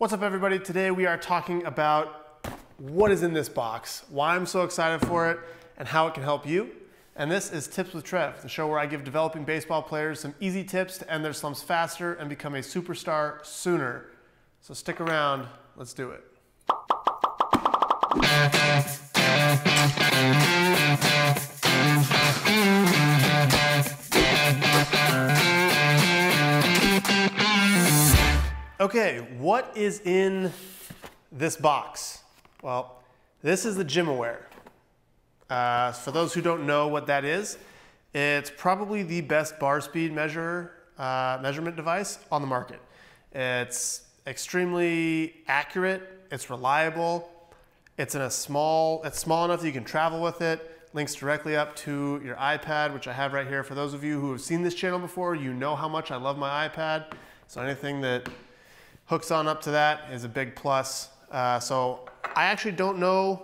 What's up, everybody? Today we are talking about what is in this box, why I'm so excited for it, and how it can help you. And this is Tips with Trev, the show where I give developing baseball players some easy tips to end their slumps faster and become a superstar sooner. So stick around, let's do it. Okay, what is in this box? Well, this is the GymAware. For those who don't know what that is, it's probably the best bar speed measurement device on the market. It's extremely accurate, it's reliable, it's small enough that you can travel with it, links directly up to your iPad, which I have right here. For those of you who have seen this channel before, you know how much I love my iPad. So anything that hooks on up to that is a big plus. So I actually don't know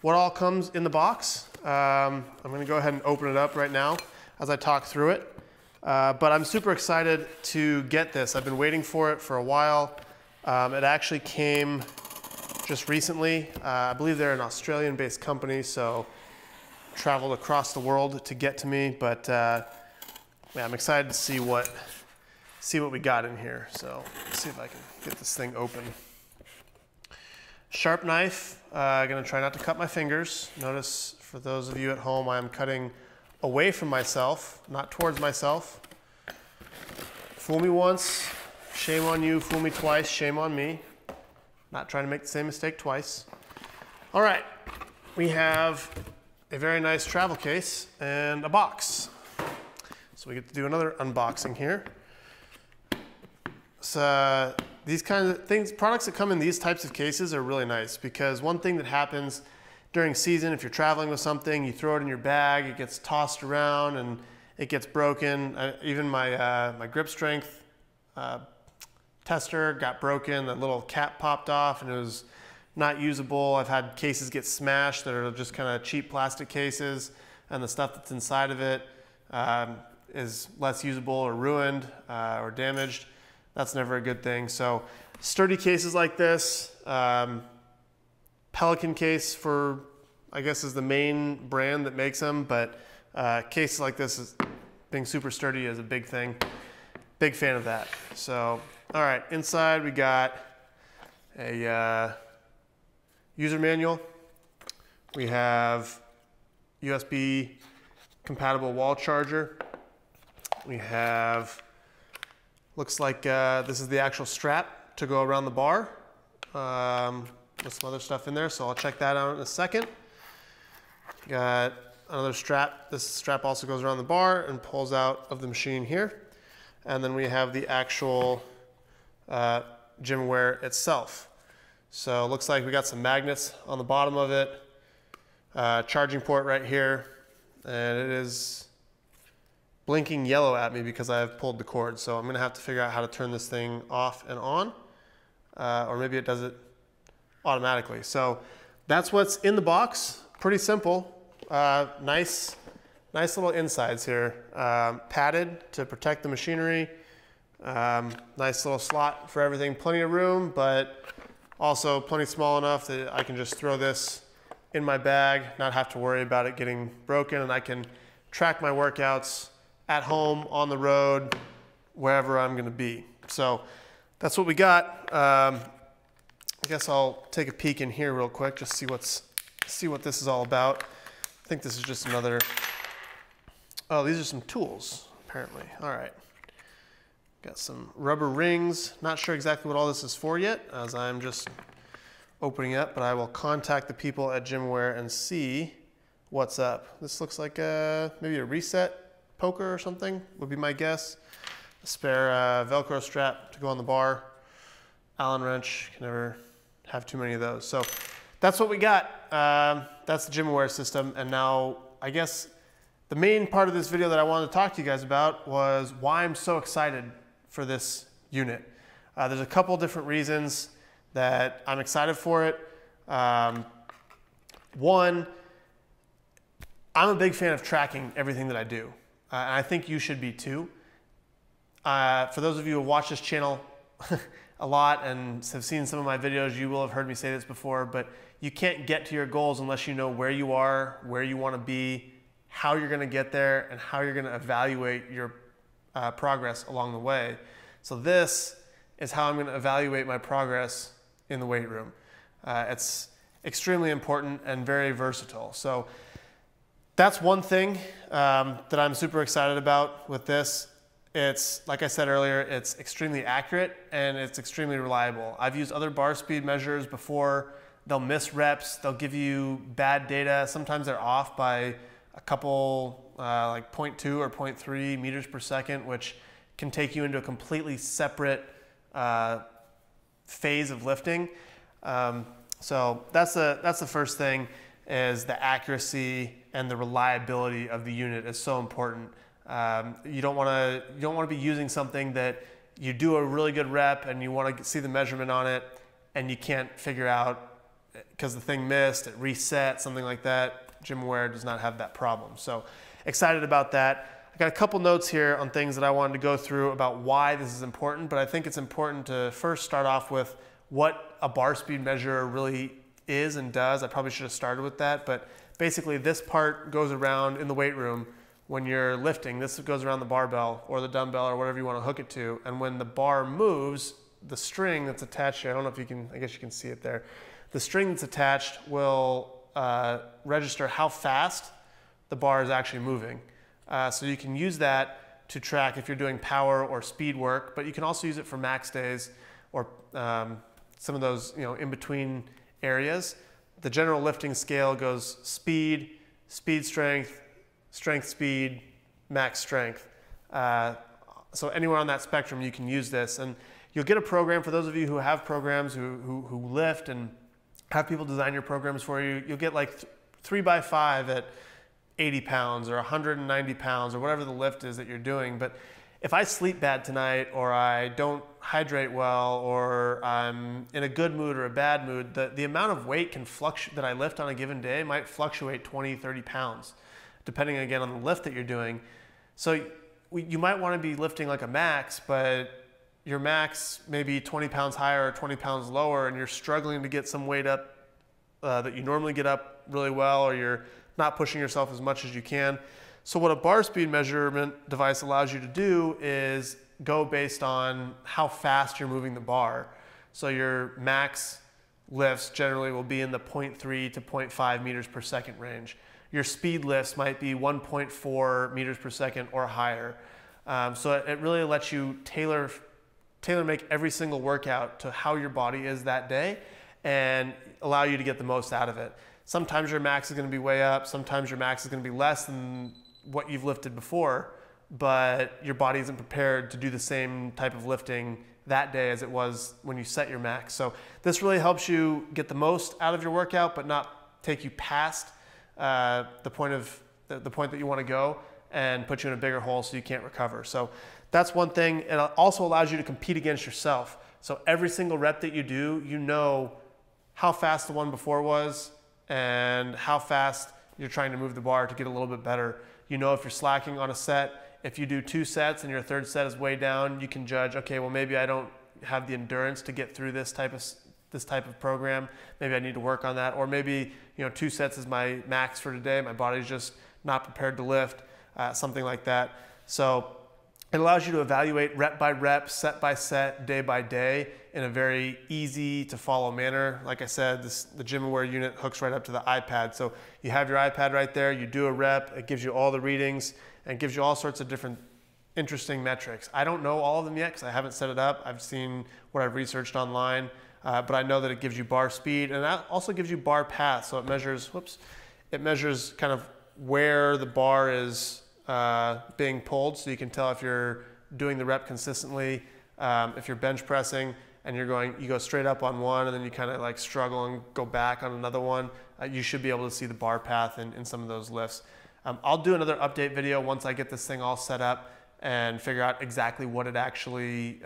what all comes in the box. I'm gonna go ahead and open it up right now as I talk through it. But I'm super excited to get this. I've been waiting for it for a while. It actually came just recently. I believe they're an Australian-based company, so traveled across the world to get to me. But yeah, I'm excited to see what we got in here. So let's see if I can get this thing open. Sharp knife. Gonna try not to cut my fingers. Notice, for those of you at home, I'm cutting away from myself, not towards myself. Fool me once, shame on you. Fool me twice, shame on me. Not trying to make the same mistake twice. All right, we have a very nice travel case and a box. So we get to do another unboxing here. So these kinds of things, products that come in these types of cases are really nice, because one thing that happens during season, if you're traveling with something, you throw it in your bag, it gets tossed around and it gets broken. Even my grip strength tester got broken. The little cap popped off and it was not usable. I've had cases get smashed that are just kind of cheap plastic cases, and the stuff that's inside of it is less usable or ruined or damaged. That's never a good thing. So sturdy cases like this, Pelican case I guess is the main brand that makes them, but cases like this, being super sturdy is a big thing. Big fan of that. So, all right, inside we got a user manual. We have USB compatible wall charger. We have, looks like this is the actual strap to go around the bar. With some other stuff in there, so I'll check that out in a second. Got another strap. This strap also goes around the bar and pulls out of the machine here. And then we have the actual GymAware itself. So it looks like we got some magnets on the bottom of it. Charging port right here. And it is blinking yellow at me because I have pulled the cord. So I'm gonna have to figure out how to turn this thing off and on. Or maybe it does it automatically. So that's what's in the box. Pretty simple. Nice little insides here. Padded to protect the machinery. Nice little slot for everything. Plenty of room, but also plenty small enough that I can just throw this in my bag, not have to worry about it getting broken, and I can track my workouts at home, on the road, wherever I'm gonna be. So that's what we got. I guess I'll take a peek in here real quick, just see what this is all about. I think this is just another, oh, these are some tools, apparently. All right. Got some rubber rings. Not sure exactly what all this is for yet, as I'm just opening up, but I will contact the people at GymAware and see what's up. This looks like maybe a reset poker or something, would be my guess. A spare Velcro strap to go on the bar. Allen wrench, can never have too many of those. So that's what we got. That's the GymAware system. And now I guess the main part of this video that I wanted to talk to you guys about was why I'm so excited for this unit. There's a couple different reasons that I'm excited for it. One, I'm a big fan of tracking everything that I do. And I think you should be too. For those of you who watch this channel a lot and have seen some of my videos, you will have heard me say this before, but you can't get to your goals unless you know where you are, where you want to be, how you're going to get there, and how you're going to evaluate your progress along the way. So this is how I'm going to evaluate my progress in the weight room. It's extremely important and very versatile. So that's one thing that I'm super excited about with this. It's, like I said earlier, it's extremely accurate and it's extremely reliable. I've used other bar speed measures before. They'll miss reps, they'll give you bad data. Sometimes they're off by a couple, like 0.2 or 0.3 meters per second, which can take you into a completely separate phase of lifting. So that's the first thing, is the accuracy and the reliability of the unit is so important. You don't want to be using something that you do a really good rep and you want to see the measurement on it and you can't figure out because the thing missed, it reset, something like that. GymAware does not have that problem. So excited about that. I got a couple notes here on things that I wanted to go through about why this is important, but I think it's important to first start off with what a bar speed measure really is and does. I probably should have started with that, but basically this part goes around in the weight room when you're lifting. This goes around the barbell or the dumbbell or whatever you want to hook it to, and when the bar moves, the string that's attached here, I don't know if you can, I guess you can see it there. The string that's attached will register how fast the bar is actually moving. So you can use that to track if you're doing power or speed work, but you can also use it for max days or some of those, in between areas. The general lifting scale goes speed, speed strength, strength speed, max strength. So anywhere on that spectrum you can use this, and you'll get a program for those of you who have programs who lift and have people design your programs for you. You'll get like 3x5 at 80 pounds or 190 pounds or whatever the lift is that you're doing. But if I sleep bad tonight, or I don't hydrate well, or I'm in a good mood or a bad mood, the amount of weight can fluctuate that I lift on a given day might fluctuate 20, 30 pounds, depending again on the lift that you're doing. So you might want to be lifting like a max, but your max may be 20 pounds higher or 20 pounds lower, and you're struggling to get some weight up that you normally get up really well, or you're not pushing yourself as much as you can. So what a bar speed measurement device allows you to do is go based on how fast you're moving the bar. So your max lifts generally will be in the 0.3 to 0.5 meters per second range. Your speed lifts might be 1.4 meters per second or higher. So it really lets you tailor make every single workout to how your body is that day and allow you to get the most out of it. Sometimes your max is going to be way up, sometimes your max is going to be less than what you've lifted before, but your body isn't prepared to do the same type of lifting that day as it was when you set your max. So this really helps you get the most out of your workout, but not take you past the point that you want to go and put you in a bigger hole so you can't recover. So that's one thing. It also allows you to compete against yourself. So every single rep that you do, you know how fast the one before was and how fast you're trying to move the bar to get a little bit better. You know if you're slacking on a set. If you do 2 sets and your third set is way down, you can judge, okay, well maybe I don't have the endurance to get through this type of program. Maybe I need to work on that. Or maybe 2 sets is my max for today. My body's just not prepared to lift, something like that. So it allows you to evaluate rep by rep, set by set, day by day in a very easy to follow manner. Like I said, the GymAware unit hooks right up to the iPad. So you have your iPad right there, you do a rep, it gives you all the readings and gives you all sorts of different interesting metrics. I don't know all of them yet because I haven't set it up. I've seen what I've researched online, but I know that it gives you bar speed, and that also gives you bar path. So it measures, it measures kind of where the bar is being pulled, so you can tell if you're doing the rep consistently. If you're bench pressing and you go straight up on one and then you kind of like struggle and go back on another one, you should be able to see the bar path in some of those lifts. I'll do another update video once I get this thing all set up and figure out exactly what it actually,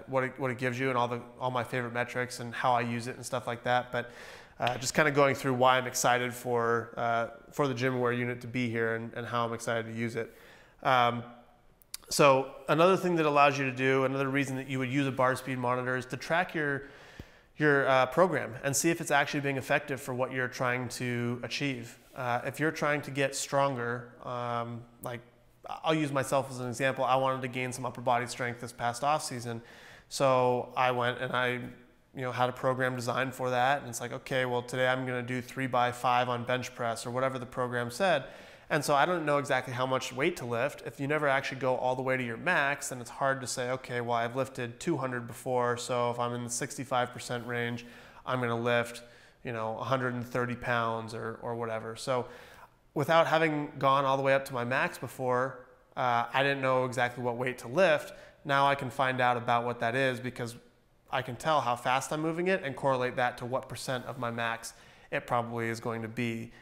what it gives you and all my favorite metrics and how I use it and stuff like that. But just kind of going through why I'm excited for the GymAware unit to be here and how I'm excited to use it. So another thing that allows you to do, another reason that you would use a bar speed monitor, is to track your program and see if it's actually being effective for what you're trying to achieve. If you're trying to get stronger, like I'll use myself as an example. I wanted to gain some upper body strength this past off season, so I went and I had a program designed for that, and it's like, okay, well today I'm going to do 3x5 on bench press or whatever the program said. And so I don't know exactly how much weight to lift. If you never actually go all the way to your max, then it's hard to say, okay, well I've lifted 200 before, so if I'm in the 65% range, I'm going to lift 130 pounds or whatever. So without having gone all the way up to my max before, I didn't know exactly what weight to lift. Now I can find out about what that is because I can tell how fast I'm moving it and correlate that to what percent of my max it probably is going to be.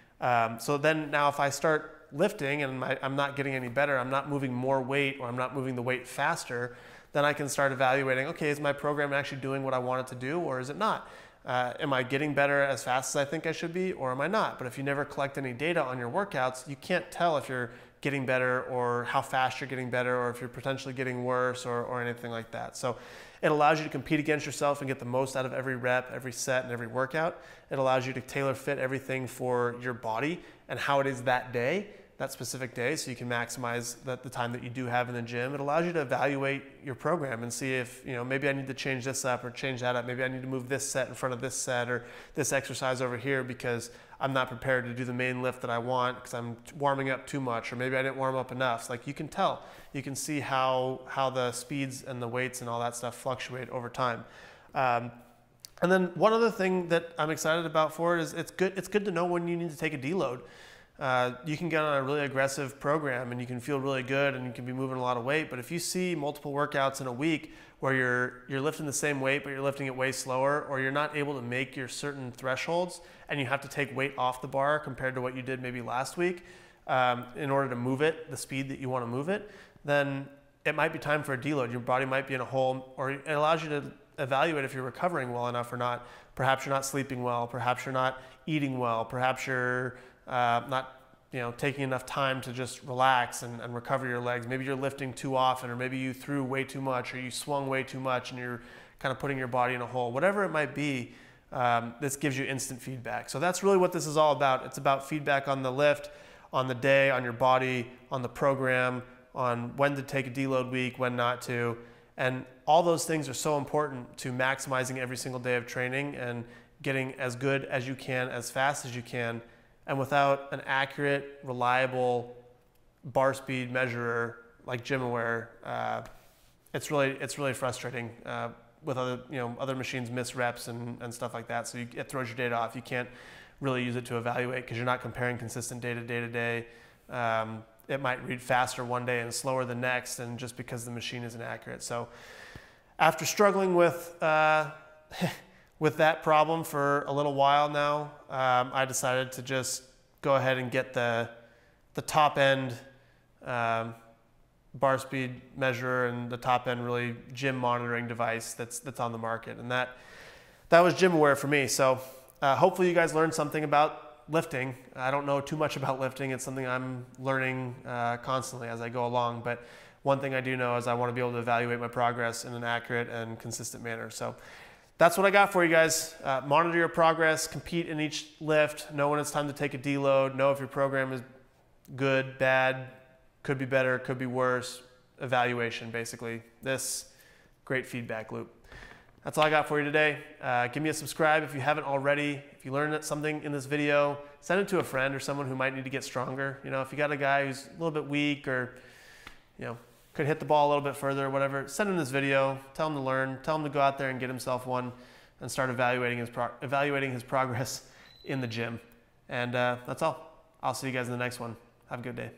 So then now if I start lifting and I'm not getting any better, I'm not moving more weight or I'm not moving the weight faster, then I can start evaluating, okay, is my program actually doing what I want it to do or is it not? Am I getting better as fast as I think I should be or am I not? But if you never collect any data on your workouts, you can't tell if you're getting better or how fast you're getting better or if you're potentially getting worse or anything like that. So it allows you to compete against yourself and get the most out of every rep, every set, and every workout. It allows you to tailor fit everything for your body and how it is that day, that specific day, so you can maximize the time that you do have in the gym. It allows you to evaluate your program and see if, maybe I need to change this up or change that up. Maybe I need to move this set in front of this set or this exercise over here because I'm not prepared to do the main lift that I want because I'm warming up too much, or maybe I didn't warm up enough. So like you can tell, you can see how the speeds and the weights and all that stuff fluctuate over time. And then one other thing that I'm excited about for it is it's good to know when you need to take a deload. You can get on a really aggressive program and you can feel really good and you can be moving a lot of weight, but if you see multiple workouts in a week where you're lifting the same weight but you're lifting it way slower, or you're not able to make your certain thresholds and you have to take weight off the bar compared to what you did maybe last week in order to move it the speed that you want to move it, then it might be time for a deload. Your body might be in a hole, or it allows you to evaluate if you're recovering well enough or not. Perhaps you're not sleeping well, perhaps you're not eating well, perhaps you're not taking enough time to just relax and recover your legs. Maybe you're lifting too often, or maybe you threw way too much, or you swung way too much and you're kind of putting your body in a hole. Whatever it might be, this gives you instant feedback. So that's really what this is all about. It's about feedback on the lift, on the day, on your body, on the program, on when to take a deload week, when not to. And all those things are so important to maximizing every single day of training and getting as good as you can, as fast as you can. And without an accurate, reliable bar speed measurer like GymAware, it's really frustrating. With other machines miss reps and stuff like that, so it throws your data off. You can't really use it to evaluate because you're not comparing consistent data day to day. It might read faster one day and slower the next, and just because the machine isn't accurate. So after struggling with with that problem for a little while now, I decided to just go ahead and get the top end bar speed measurer and the top end really gym monitoring device that's on the market. And that was GymAware for me. So hopefully you guys learned something about lifting. I don't know too much about lifting. It's something I'm learning constantly as I go along. But one thing I do know is I want to be able to evaluate my progress in an accurate and consistent manner. So that's what I got for you guys. Monitor your progress, compete in each lift, know when it's time to take a deload, know if your program is good, bad, could be better, could be worse. Evaluation, basically. This great feedback loop. That's all I got for you today. Give me a subscribe if you haven't already. If you learned something in this video, send it to a friend or someone who might need to get stronger. If you got a guy who's a little bit weak or could hit the ball a little bit further or whatever, send him this video, tell him to learn, tell him to go out there and get himself one and start evaluating his progress in the gym. And that's all. I'll see you guys in the next one. Have a good day.